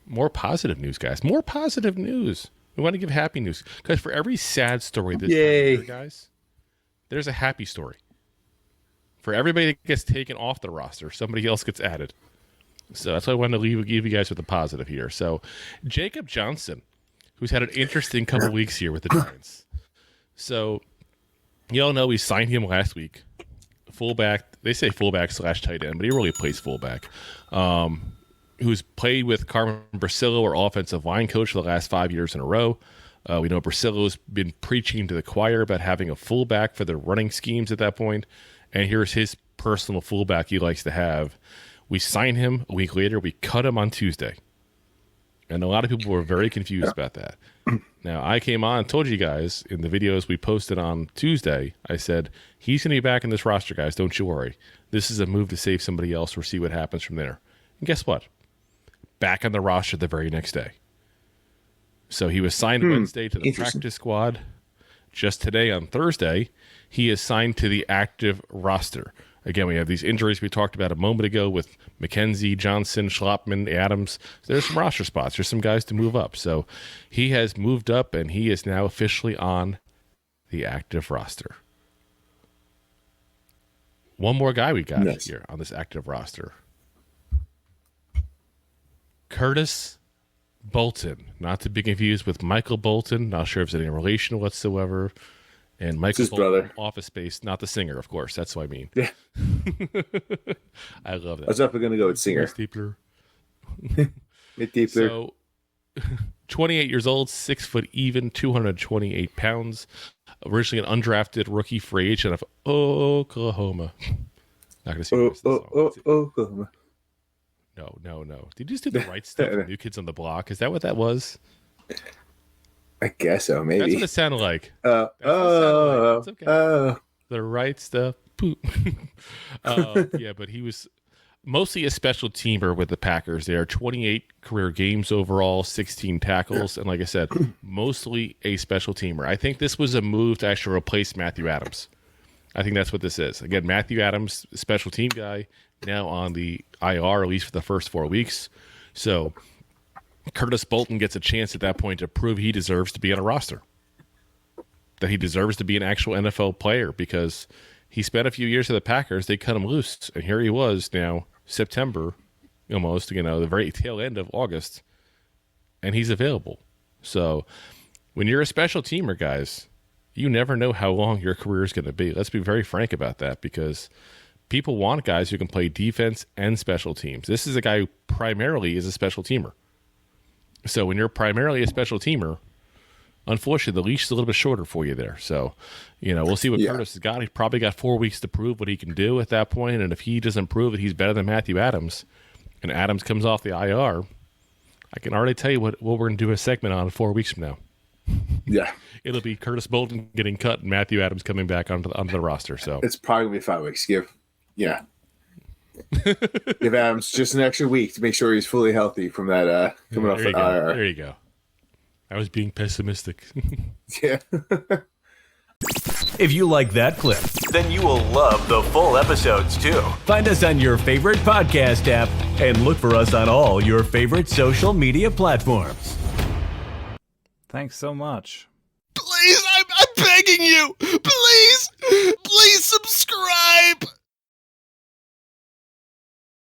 More positive news, guys. More positive news. We want to give happy news. Because for every sad story this time of year, guys, there's a happy story. For everybody that gets taken off the roster, somebody else gets added. So that's why I wanted to leave you guys with a positive here. So Jakob Johnson, who's had an interesting couple weeks here with the Giants. So you all know we signed him last week. Fullback. They say fullback / tight end, but he really plays fullback. Who's played with Carmen Brasillo, our offensive line coach, for the last 5 years in a row. We know Brasillo's been preaching to the choir about having a fullback for the running schemes at that point. And here's his personal fullback he likes to have. We signed him. A week later, we cut him on Tuesday. And a lot of people were very confused about that. Now, I came on and told you guys in the videos we posted on Tuesday, I said, he's going to be back in this roster, guys. Don't you worry. This is a move to save somebody else. We'll see what happens from there. And guess what? Back on the roster the very next day. So he was signed Wednesday to the practice squad. Just today on Thursday, he is signed to the active roster. Again, we have these injuries we talked about a moment ago with McKenzie, Johnson, Schlottman, Adams. So there's some roster spots. There's some guys to move up. So he has moved up, and he is now officially on the active roster. One more guy we got here on this active roster. Curtis Bolton. Not to be confused with Michael Bolton. Not sure if there's any relation whatsoever. And Michael Bolton, brother. Office Space, not the singer, of course. That's what I mean. Yeah. I love that. I was definitely going to go with singer. Deepler. So, 28 years old, 6 foot even, 228 pounds. Originally an undrafted rookie free agent of Oklahoma. Not going to see the rest of the song. Oklahoma. No. Did you just do the right stuff for New Kids on the Block? Is that what that was? I guess so, maybe. That's what it sounded like. It's okay. The right stuff. Yeah, but he was mostly a special teamer with the Packers there. 28 career games overall, 16 tackles, and like I said, mostly a special teamer. I think this was a move to actually replace Matthew Adams. I think that's what this is. Again, Matthew Adams, special team guy, now on the IR, at least for the first 4 weeks. So Curtis Bolton gets a chance at that point to prove he deserves to be on a roster, that he deserves to be an actual NFL player, because he spent a few years with the Packers. They cut him loose, and here he was now, September, almost, the very tail end of August, and he's available. So when you're a special teamer, guys, you never know how long your career is going to be. Let's be very frank about that, because people want guys who can play defense and special teams. This is a guy who primarily is a special teamer. So when you're primarily a special teamer, unfortunately, the leash is a little bit shorter for you there. So, we'll see what Curtis has got. He's probably got 4 weeks to prove what he can do at that point. And if he doesn't prove that he's better than Matthew Adams, and Adams comes off the IR, I can already tell you what we're going to do a segment on 4 weeks from now. Yeah. It'll be Curtis Bolton getting cut and Matthew Adams coming back onto the roster. So it's probably going to be 5 weeks. Give Adams just an extra week to make sure he's fully healthy from that coming off the IR. There you go. I was being pessimistic. Yeah. If you like that clip, then you will love the full episodes too. Find us on your favorite podcast app and look for us on all your favorite social media platforms. Thanks so much. Please, I'm begging you. Please subscribe.